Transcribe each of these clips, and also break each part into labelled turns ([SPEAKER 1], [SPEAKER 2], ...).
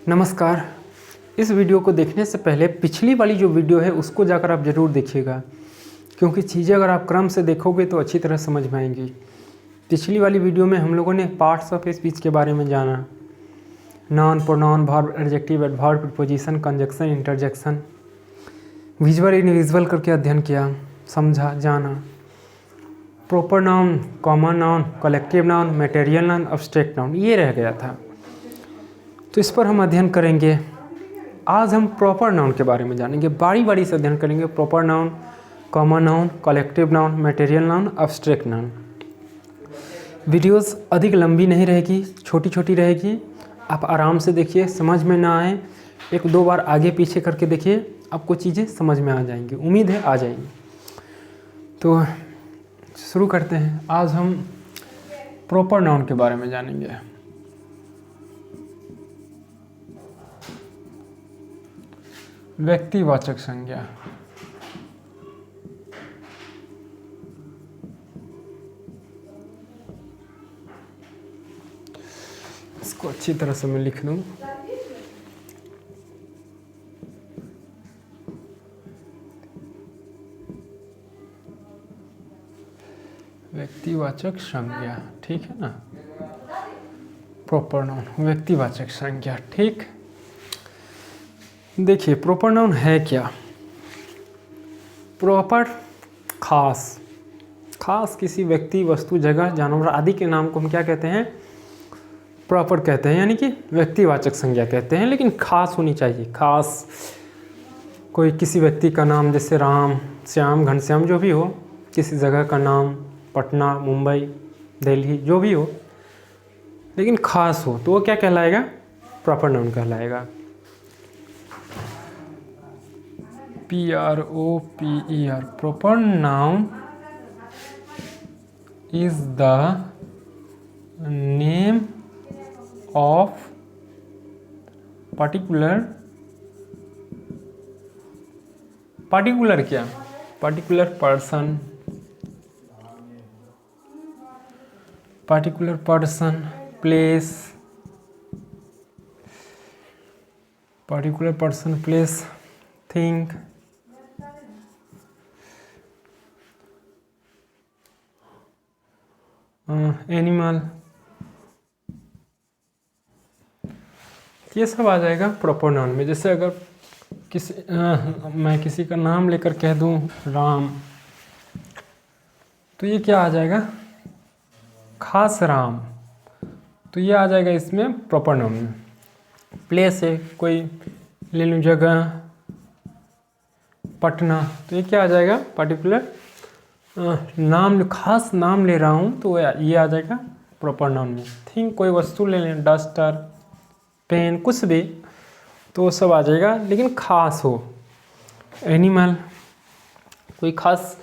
[SPEAKER 1] नमस्कार। इस वीडियो को देखने से पहले पिछली वाली जो वीडियो है उसको जाकर आप ज़रूर देखिएगा, क्योंकि चीज़ें अगर आप क्रम से देखोगे तो अच्छी तरह समझ में आएंगी। पिछली वाली वीडियो में हम लोगों ने पार्ट्स ऑफ स्पीच के बारे में जाना, noun, pronoun, verb, adjective, adverb, preposition, conjunction, interjection, visual इनविजुअल करके अध्ययन किया, समझा, जाना। Proper noun, common noun, collective noun, material noun, abstract noun, ये रह गया था, तो इस पर हम अध्ययन करेंगे। आज हम प्रॉपर नाउन के बारे में जानेंगे, बारी बारी से अध्ययन करेंगे। Proper noun, common noun, collective noun, material noun, abstract noun. Videos अधिक लंबी नहीं रहेगी, छोटी छोटी रहेगी। आप आराम से देखिए, समझ में ना आए एक दो बार आगे पीछे करके देखिए, आपको चीज़ें समझ में आ जाएंगी। उम्मीद है आ जाएगी। तो शुरू करते हैं। आज हम प्रॉपर नाउन के बारे में जानेंगे। व्यक्तिवाचक संज्ञा। इसको अच्छी तरह से मैं लिख दूं। व्यक्तिवाचक संज्ञा, ठीक है ना। प्रॉपर नाउन, व्यक्तिवाचक संज्ञा, ठीक। देखिए प्रॉपर नाउन है क्या। प्रॉपर खास किसी व्यक्ति, वस्तु, जगह, जानवर आदि के नाम को हम क्या कहते हैं, प्रॉपर कहते हैं, यानी कि व्यक्तिवाचक संज्ञा कहते हैं। लेकिन खास होनी चाहिए। खास कोई किसी व्यक्ति का नाम, जैसे राम, श्याम, घनश्याम, जो भी हो, किसी जगह का नाम, पटना, मुंबई, दिल्ली, जो भी हो, लेकिन खास हो तो वो क्या कहलाएगा, प्रॉपर नाउन कहलाएगा। PROPER, proper noun is the name of particular क्या, particular person, place, thing, animal, ये सब आ जाएगा प्रॉपर नाउन में। जैसे अगर मैं किसी का नाम लेकर कह दूं राम, तो ये क्या आ जाएगा, खास राम, तो ये आ जाएगा इसमें प्रॉपर नाउन में। प्लेस है, कोई ले लूँ जगह, पटना, तो ये क्या आ जाएगा, पर्टिकुलर नाम, खास नाम ले रहा हूँ तो ये आ जाएगा प्रॉपर नाउन में। थिंक, कोई वस्तु ले लें, डस्टर, पेन, कुछ भी, तो वो सब आ जाएगा, लेकिन खास हो। एनिमल, कोई खास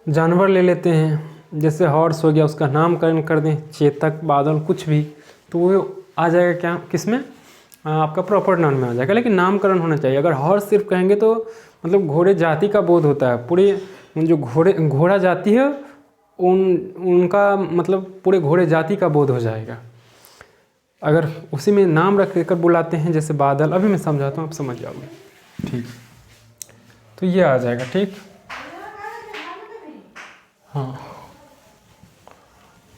[SPEAKER 1] जानवर ले लेते हैं, जैसे हॉर्स हो गया, उसका नामकरण कर दें, चेतक, बादल, कुछ भी, तो वो आ जाएगा क्या, किसमें, आपका प्रॉपर नाउन में आ जाएगा। लेकिन नामकरण होना चाहिए। अगर हॉर्स सिर्फ कहेंगे तो मतलब घोड़े जाति का बोध होता है, पूरे जो घोड़ा जाति है उनका मतलब पूरे घोड़े जाति का बोध हो जाएगा। अगर उसी में नाम रख कर बुलाते हैं, जैसे बादल, अभी मैं समझाता हूँ, आप समझ जाओगे, ठीक। तो ये आ जाएगा, ठीक। हाँ,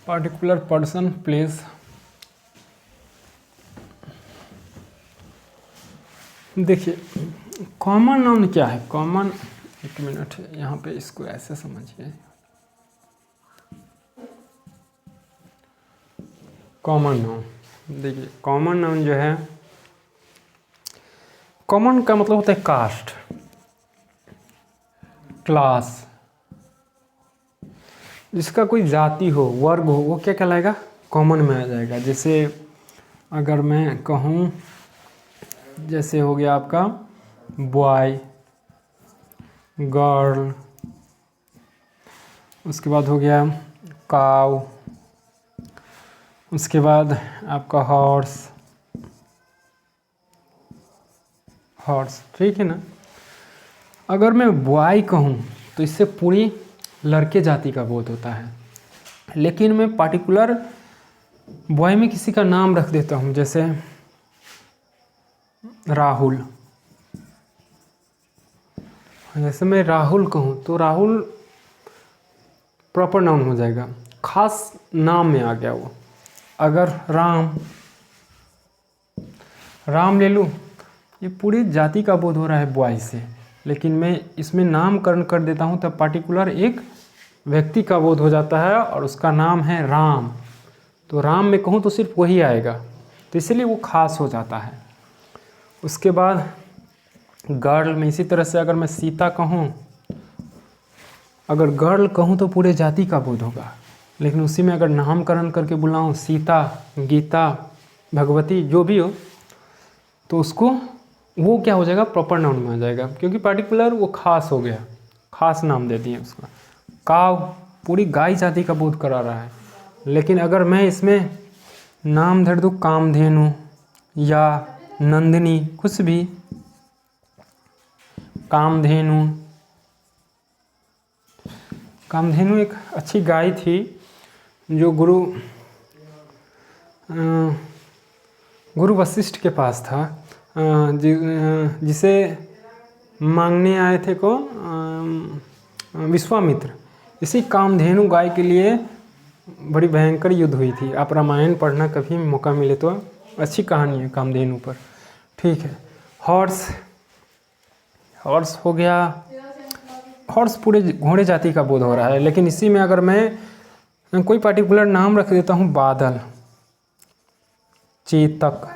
[SPEAKER 1] पर्टिकुलर पर्सन, प्लेस। देखिए कॉमन नाउन क्या है। कॉमन, एक मिनट, यहाँ पे इसको ऐसे समझिए। कॉमन नाउन, देखिए कॉमन नाउन जो है, कॉमन का मतलब होता है कास्ट, क्लास, जिसका कोई जाति हो, वर्ग हो, वो क्या कहलाएगा, कॉमन में आ जाएगा। जैसे अगर मैं कहूँ, जैसे हो गया आपका बॉय, गर्ल, उसके बाद हो गया काऊ, उसके बाद आपका हॉर्स, ठीक है ना। अगर मैं बॉय कहूँ तो इससे पूरी लड़के जाति का बोध होता है, लेकिन मैं पार्टिकुलर बॉय में किसी का नाम रख देता हूँ, जैसे राहुल, जैसे मैं राहुल कहूँ तो राहुल प्रॉपर नाउन हो जाएगा, खास नाम में आ गया वो। अगर राम ले लूँ, ये पूरी जाति का बोध हो रहा है बॉय से, लेकिन मैं इसमें नामकरण कर देता हूँ तब पार्टिकुलर एक व्यक्ति का बोध हो जाता है और उसका नाम है राम। तो राम में कहूँ तो सिर्फ वही आएगा, तो इसलिए वो खास हो जाता है। उसके बाद गर्ल में इसी तरह से अगर मैं सीता कहूँ, अगर गर्ल कहूँ तो पूरे जाति का बोध होगा, लेकिन उसी में अगर नामकरण करके बुलाऊँ सीता, गीता, भगवती, जो भी हो, तो उसको वो क्या हो जाएगा, प्रॉपर नाउन में आ जाएगा, क्योंकि पार्टिकुलर वो खास हो गया, खास नाम दे दिए उसका। काव पूरी गाय जाति का बोध करा रहा है, लेकिन अगर मैं इसमें नाम धर दूँ कामधेनु या नंदिनी, कुछ भी, कामधेनु एक अच्छी गाय थी जो गुरु वशिष्ठ के पास था, जिसे मांगने आए थे विश्वामित्र। इसी कामधेनु गाय के लिए बड़ी भयंकर युद्ध हुई थी। आप रामायण पढ़ना कभी मौका मिले तो, अच्छी कहानी है कामधेनु पर। ठीक है, हॉर्स हो गया, हॉर्स पूरे घोड़े जाति का बोध हो रहा है, लेकिन इसी में अगर मैं कोई पार्टिकुलर नाम रख देता हूँ, बादल, चेतक,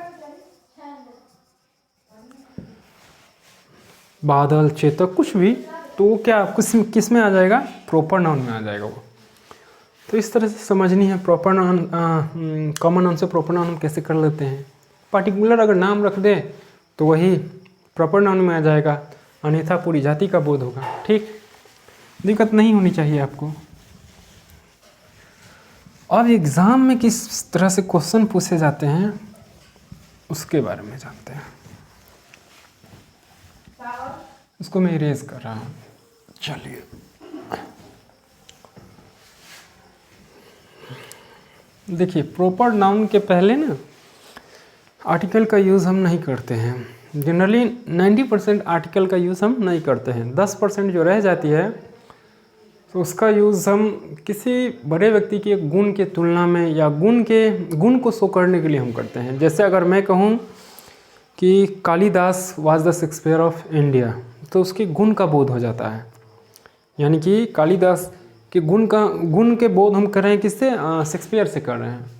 [SPEAKER 1] बादल, चेतक, कुछ भी, तो वो क्या किस में आ जाएगा, प्रॉपर नाउन में आ जाएगा वो। तो इस तरह से समझनी है प्रॉपर नाउन, कॉमन नाउन से प्रॉपर नाउन हम कैसे कर लेते हैं। पार्टिकुलर अगर नाम रख दे तो वही प्रॉपर नाउन में आ जाएगा, अन्यथा पूरी जाति का बोध होगा। ठीक, दिक्कत नहीं होनी चाहिए आपको। अब एग्ज़ाम में किस तरह से क्वेश्चन पूछे जाते हैं उसके बारे में जानते हैं। इसको मैं इरेज कर रहा हूँ। चलिए, देखिए, प्रॉपर नाउन के पहले ना आर्टिकल का यूज़ हम नहीं करते हैं। जनरली 90% आर्टिकल का यूज़ हम नहीं करते हैं। 10% जो रह जाती है तो उसका यूज़ हम किसी बड़े व्यक्ति के गुण के तुलना में या गुण को शो करने के लिए हम करते हैं। जैसे अगर मैं कहूँ कि Kalidas was the Shakespeare of India, तो उसके गुण का बोध हो जाता है, यानी कि कालिदास के गुण के बोध हम कर रहे हैं किससे, शेक्सपियर से कर रहे हैं,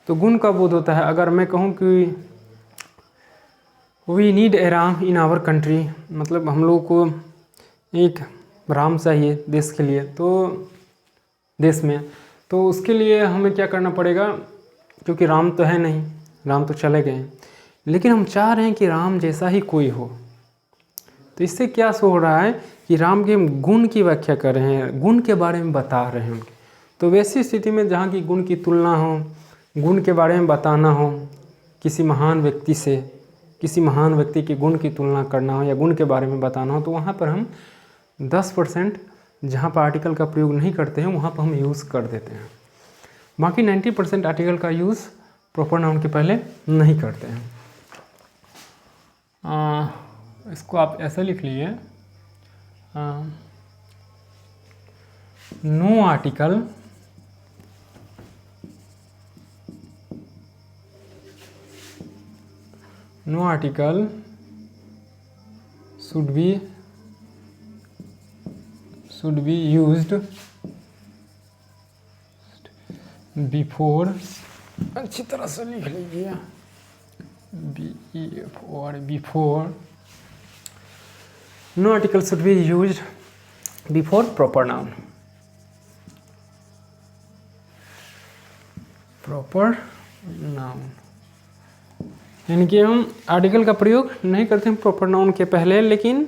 [SPEAKER 1] तो गुण का बोध होता है। अगर मैं कहूँ कि we need a Ram in our country, मतलब हम लोग को एक राम चाहिए देश के लिए, तो देश में, तो उसके लिए हमें क्या करना पड़ेगा, क्योंकि राम तो है नहीं, राम तो चले गए, लेकिन हम चाह रहे हैं कि राम जैसा ही कोई हो। तो इससे क्या सो हो रहा है कि राम के गुण की व्याख्या कर रहे हैं, गुण के बारे में बता रहे हैं उनके। तो वैसी स्थिति में जहाँ की गुण की तुलना हो, गुण के बारे में बताना हो, किसी महान व्यक्ति से, किसी महान व्यक्ति के गुण की तुलना करना हो या गुण के बारे में बताना हो, तो वहाँ पर हम 10% जहाँ पर आर्टिकल का प्रयोग नहीं करते हैं वहाँ पर हम यूज़ कर देते हैं। बाकी 90% आर्टिकल का यूज़ प्रॉपर नाउन के पहले नहीं करते हैं। इसको आप ऐसे लिख लीजिए, no article should be used before, अच्छी तरह से लिख लीजिए, before, no article should be used before proper noun, यानी कि हम आर्टिकल का प्रयोग नहीं करते हैं प्रॉपर नाउन के पहले, लेकिन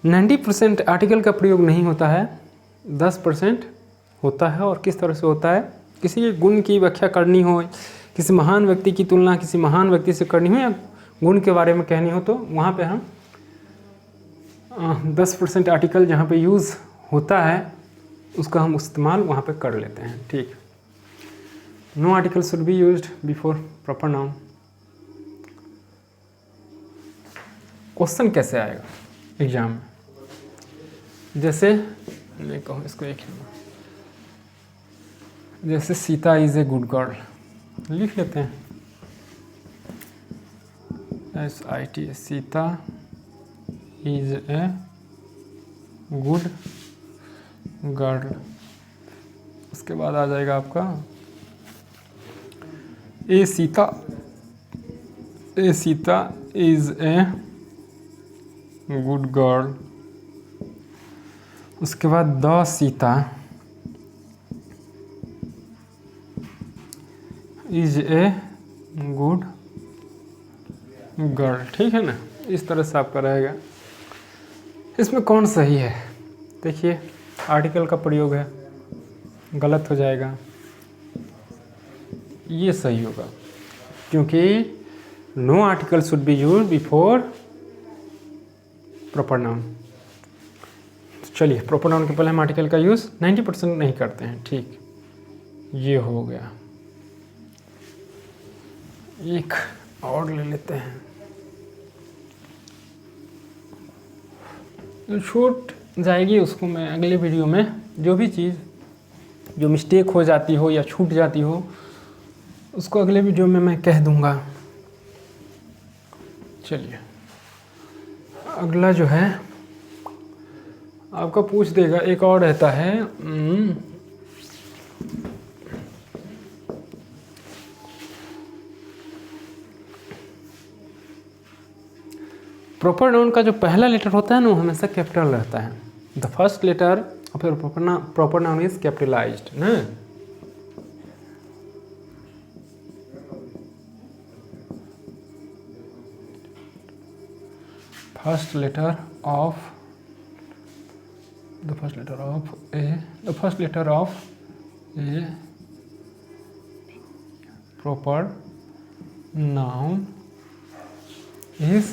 [SPEAKER 1] 90% आर्टिकल का प्रयोग नहीं होता है, 10% होता है। और किस तरह से होता है, किसी गुण की व्याख्या करनी हो, किसी महान व्यक्ति की तुलना किसी महान व्यक्ति से करनी हो या गुण के बारे में कहनी हो, तो वहाँ पे हम 10% आर्टिकल जहाँ पे यूज़ होता है उसका हम इस्तेमाल वहाँ पे कर लेते हैं। ठीक, no article should be used before proper noun. Question कैसे आएगा एग्जाम में। जैसे मैं कहूँ इसको एक ही, जैसे Sita is a good girl लिख लेते हैं, SIT, Sita is a good girl. उसके बाद आ जाएगा आपका a Sita is a good girl. उसके बाद the Sita is a good girl. ठीक है ना, इस तरह से आपका रहेगा। इसमें कौन सही है, देखिए आर्टिकल का प्रयोग है, गलत हो जाएगा, ये सही होगा, क्योंकि no article should be used before proper noun. चलिए, प्रॉपर नाउन के पहले हम आर्टिकल का यूज़ 90% नहीं करते हैं। ठीक, ये हो गया। एक और ले लेते हैं, छूट जाएगी उसको मैं अगले वीडियो में, जो भी चीज़ जो मिस्टेक हो जाती हो या छूट जाती हो उसको अगले वीडियो में मैं कह दूंगा। चलिए, अगला जो है आपका पूछ देगा, एक और रहता है प्रॉपर नाउन का जो पहला लेटर होता है ना वो हमेशा कैपिटल रहता है। The first letter of your proper noun is capitalized ना। First letter of the first letter of a proper noun is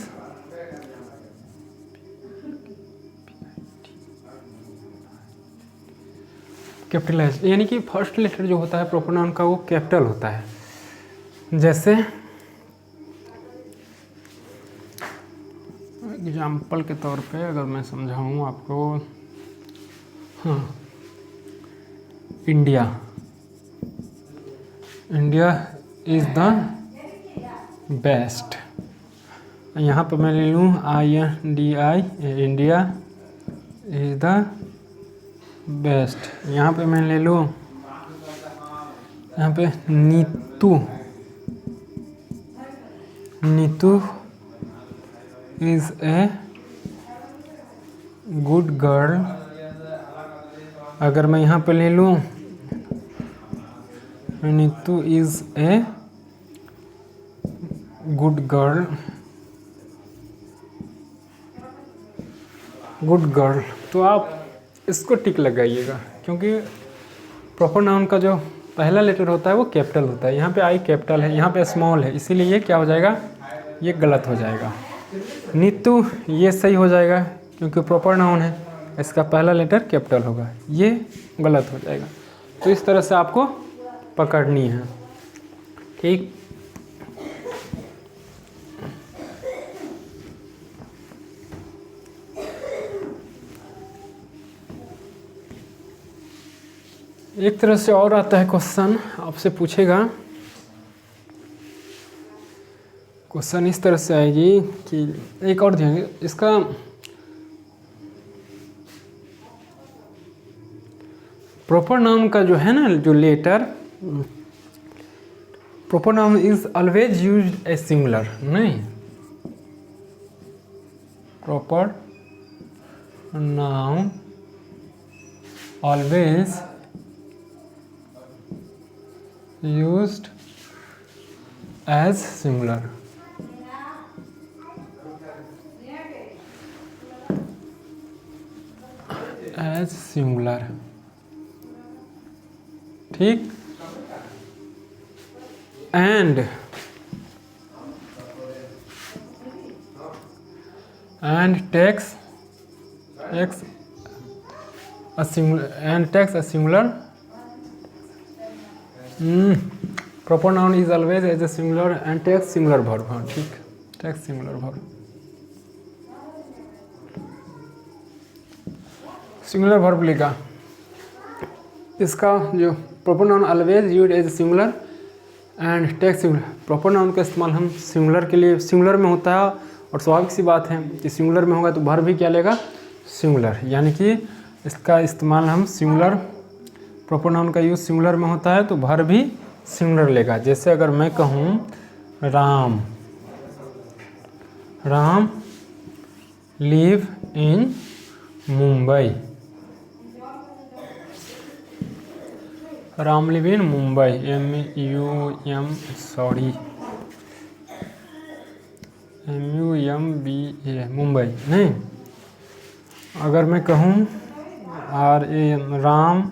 [SPEAKER 1] capitalized, यानी कि फर्स्ट लेटर जो होता है प्रॉपर नाउन का वो कैपिटल होता है। जैसे एग्जाम्पल के तौर पे अगर मैं समझाऊँ आपको, हाँ, इंडिया इज़ द बेस्ट। यहाँ पर मैं ले लूँ INDI, India is the best. यहाँ पे मैं ले लूँ, यहाँ पे Neetu is a good girl. अगर मैं यहाँ पे ले लूँ Neetu is a good girl, तो आप इसको टिक लगाइएगा, क्योंकि प्रॉपर नाउन का जो पहला लेटर होता है वो कैपिटल होता है। यहाँ पे आई कैपिटल है, यहाँ पे स्मॉल है, इसीलिए ये क्या हो जाएगा, ये गलत हो जाएगा। नीतू ये सही हो जाएगा क्योंकि प्रॉपर नाउन है, इसका पहला लेटर कैपिटल होगा, ये गलत हो जाएगा। तो इस तरह से आपको पकड़नी है। ठीक, एक तरह से और आता है क्वेश्चन, आपसे पूछेगा, क्वेश्चन इस तरह से आएगी कि एक और ध्यान, इसका प्रॉपर नाउन का जो है ना, जो letter, proper noun is always used as singular, नहीं, proper noun always used as singular। as singular, ठीक। and takes a singular proper noun is always as a singular and takes singular verb। हाँ, ठीक, takes singular verb। Singular verb लेगा। इसका जो proper noun always used as singular and takes singular. Proper noun का इस्तेमाल हम singular के लिए सिंगुलर में होता है, और स्वाभाविक सी बात है कि सिंगुलर में होगा तो वर्ब भी क्या लेगा, सिंगुलर। यानी कि इसका इस्तेमाल हम सिंगुलर, प्रॉपर नाउन का यूज़ सिंगुलर में होता है तो वर्ब भी सिंगुलर लेगा। जैसे अगर मैं कहूँ Ram, Ram live in Mumbai, Ram live in Mumbai, MUMBA Mumbai नहीं। अगर मैं कहूँ राम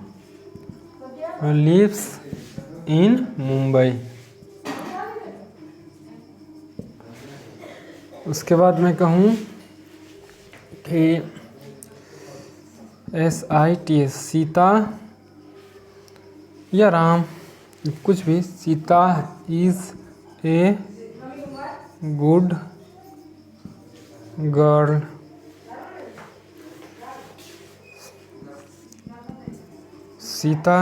[SPEAKER 1] लिव्स इन मुंबई, उसके बाद मैं कहूँ कि SIT सीता या राम कुछ भी, Sita is a good girl, Sita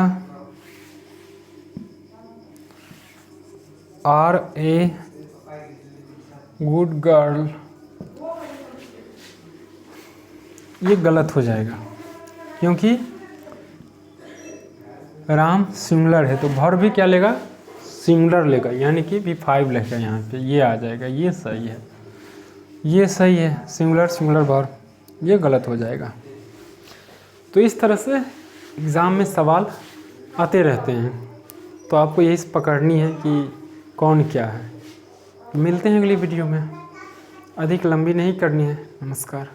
[SPEAKER 1] are a good girl, ये गलत हो जाएगा क्योंकि राम सिंगुलर है तो वर्ब भी क्या लेगा, सिंगुलर लेगा, यानी कि V5 लेगा यहाँ पे, ये आ जाएगा। ये सही है, ये सही है, सिंगुलर सिंगुलर वर्ब, ये गलत हो जाएगा। तो इस तरह से एग्ज़ाम में सवाल आते रहते हैं, तो आपको यही पकड़नी है कि कौन क्या है। मिलते हैं अगली वीडियो में, अधिक लंबी नहीं करनी है। नमस्कार।